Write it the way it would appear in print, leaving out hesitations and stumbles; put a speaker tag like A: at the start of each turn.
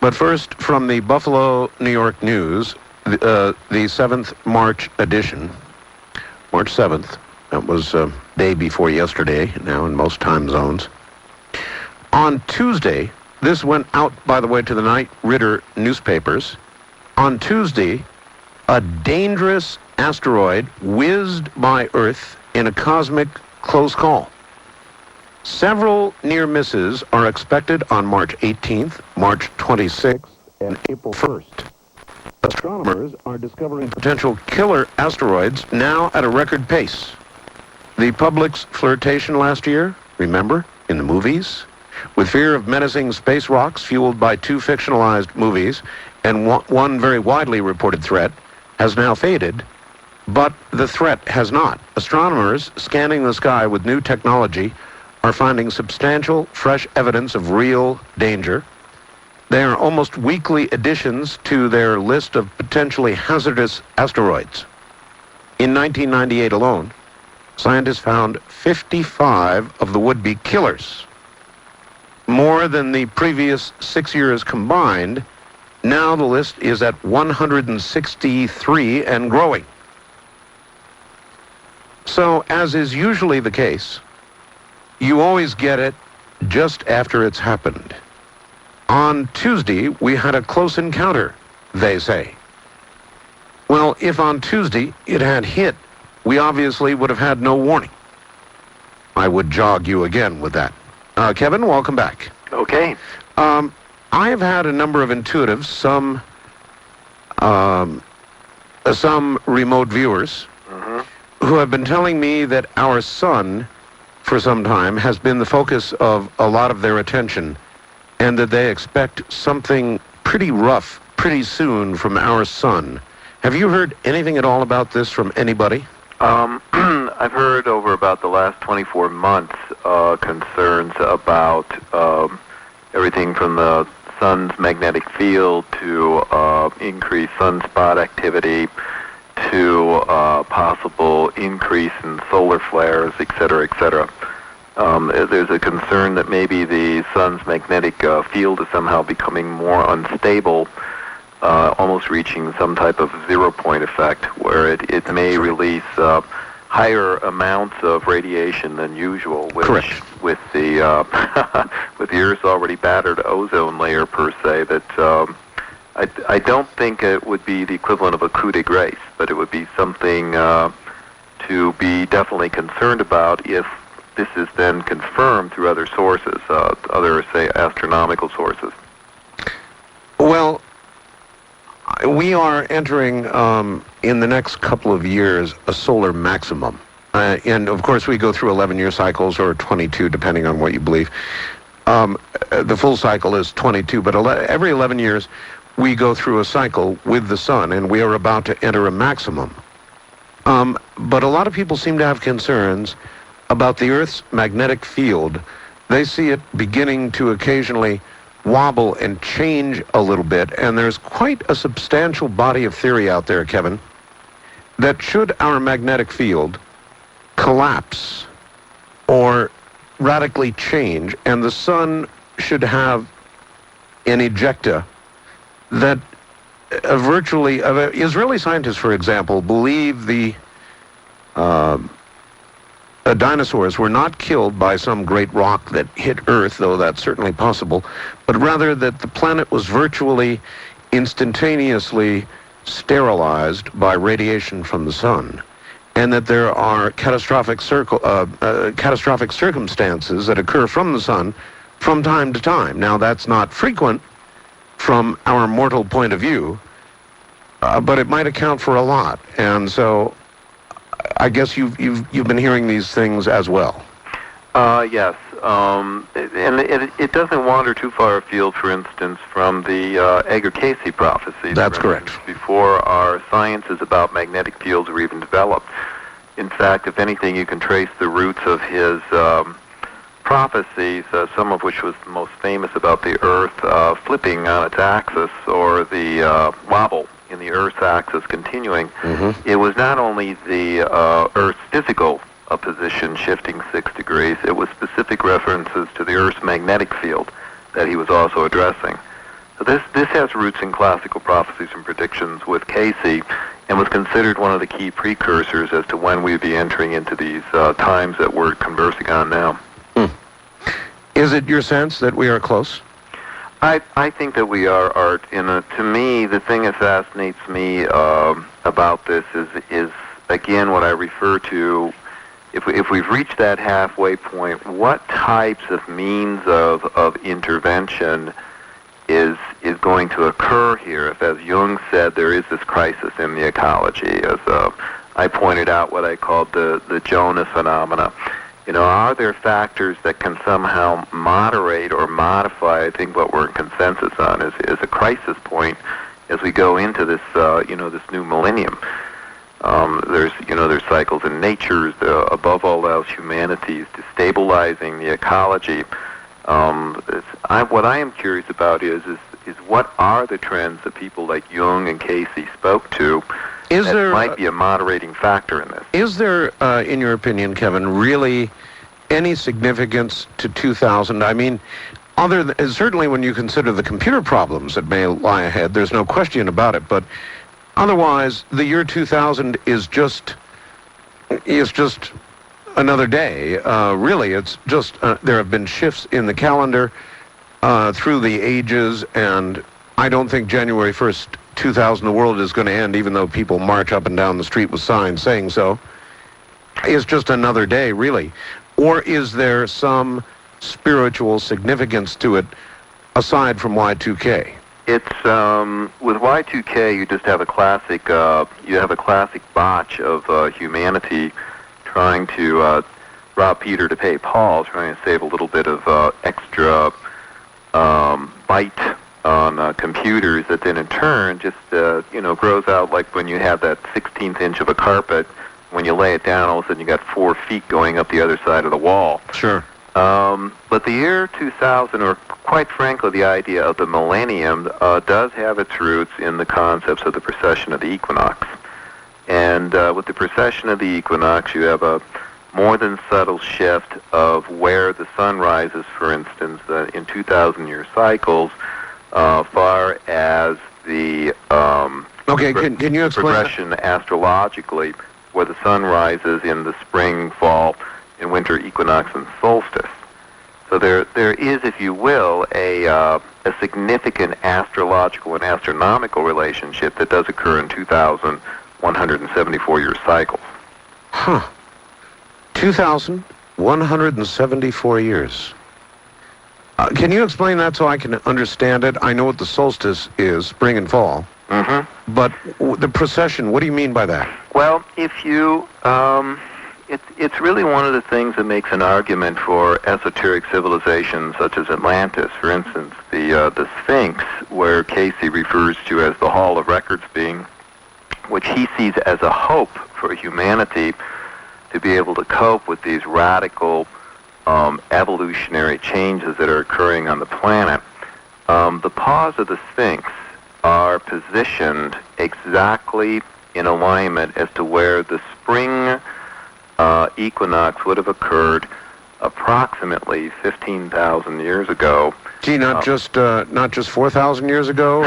A: But first, from the Buffalo, New York News, the 7th March edition, March 7th, that was day before yesterday, now in most time zones. On Tuesday, this went out, by the way, to the Knight Ridder newspapers. On Tuesday, a dangerous asteroid whizzed by Earth in a cosmic close call. Several near misses are expected on March 18th, March 26th, and April 1st. Astronomers are discovering potential killer asteroids now at a record pace. The public's flirtation last year, remember, in the movies, with fear of menacing space rocks fueled by 2 fictionalized movies and one very widely reported threat, has now faded, but the threat has not. Astronomers scanning the sky with new technology are finding substantial, fresh evidence of real danger. They are almost weekly additions to their list of potentially hazardous asteroids. In 1998 alone, scientists found 55 of the would-be killers. More than the previous 6 years combined. Now the list is at 163 and growing. So, as is usually the case, you always get it just after it's happened. On Tuesday, we had a close encounter, they say. Well, if on Tuesday it had hit, we obviously would have had no warning. I would jog you again with that. Kevin, welcome back.
B: Okay.
A: I have had a number of intuitives, some remote viewers, who have been telling me that our sun, for some time, has been the focus of a lot of their attention, and that they expect something pretty rough pretty soon from our sun. Have you heard anything at all about this from anybody?
B: I've heard over about the last 24 months concerns about everything from the sun's magnetic field to increased sunspot activity to possible increase in solar flares, et cetera, et cetera. There's a concern that maybe the sun's magnetic field is somehow becoming more unstable, almost reaching some type of zero-point effect, where it may release higher amounts of radiation than usual, which
A: Correct.
B: with the with the Earth's already battered ozone layer per se, that I don't think it would be the equivalent of a coup de grace, but it would be something to be definitely concerned about if this is then confirmed through other sources, other, say, astronomical sources.
A: Well, we are entering, in the next couple of years, a solar maximum. And, of course, we go through 11-year cycles, or 22, depending on what you believe. The full cycle is 22, but every 11 years, we go through a cycle with the sun, and we are about to enter a maximum. But a lot of people seem to have concerns about the Earth's magnetic field. They see it beginning to occasionally wobble and change a little bit, and there's quite a substantial body of theory out there, Kevin, that should our magnetic field collapse or radically change, and the sun should have an ejecta, that virtually, Israeli scientists, for example, believe the dinosaurs were not killed by some great rock that hit Earth, though that's certainly possible, but rather that the planet was virtually instantaneously sterilized by radiation from the sun, and that there are catastrophic circumstances that occur from the sun from time to time. Now, that's not frequent from our mortal point of view, but it might account for a lot, and so I guess you've been hearing these things as well.
B: Yes, and it doesn't wander too far afield, for instance, from the Edgar Cayce prophecy.
A: That's correct.
B: Before our sciences about magnetic fields were even developed. In fact, if anything, you can trace the roots of his prophecies, some of which was the most famous about the Earth flipping on its axis, or the wobble in the Earth's axis continuing. It was not only the Earth's physical position shifting 6 degrees, it was specific references to the Earth's magnetic field that he was also addressing. This has roots in classical prophecies and predictions with Cayce, and was considered one of the key precursors as to when we'd be entering into these times that we're conversing on now.
A: Is it your sense that we are close?
B: I think that we are, Art. To me, the thing that fascinates me about this is again what I refer to. If we've reached that halfway point, what types of means of intervention is going to occur here? If, as Jung said, there is this crisis in the ecology, as I pointed out what I called the Jonah phenomena. Are there factors that can somehow moderate or modify, I think, what we're in consensus on is a crisis point as we go into this, this new millennium. There's cycles in nature, above all else, humanity is destabilizing the ecology. What I am curious about is what are the trends that people like Jung and Cayce spoke to that might be a moderating factor in this?
A: Is there, in your opinion, Kevin, really any significance to 2000? I mean, other than, certainly when you consider the computer problems that may lie ahead, there's no question about it, but otherwise, the year 2000 is just another day. Really, it's just, there have been shifts in the calendar through the ages, and I don't think January 1st, 2000, the world is going to end, even though people march up and down the street with signs saying so. It's just another day, really. Or is there some spiritual significance to it aside from Y2K?
B: It's with Y2K, you just have a classic botch of humanity trying to rob Peter to pay Paul, trying to save a little bit of extra byte on computers that then in turn just grows out like when you have that 16th inch of a carpet. When you lay it down, all of a sudden you got 4 feet going up the other side of the wall.
A: Sure.
B: But the year 2000, or quite frankly, the idea of the millennium, does have its roots in the concepts of the precession of the equinox. And with the precession of the equinox, you have a more than subtle shift of where the sun rises, for instance, in 2,000-year cycles, far as the
A: can you explain
B: progression astrologically, where the sun rises in the spring, fall, and winter equinox and solstice. So there is, if you will, a significant astrological and astronomical relationship that does occur in 2,174-year cycles.
A: 2,174 years. Can you explain that so I can understand it? I know what the solstice is, spring and fall.
B: Mm-hmm.
A: But the precession, what do you mean by that?
B: Well, if you, it's really one of the things that makes an argument for esoteric civilizations such as Atlantis. For instance, the Sphinx, where Cayce refers to as the Hall of Records being, which he sees as a hope for humanity to be able to cope with these radical evolutionary changes that are occurring on the planet. The paws of the Sphinx are positioned exactly in alignment as to where the spring equinox would have occurred approximately 15,000 years ago.
A: Gee, not just 4,000 years ago?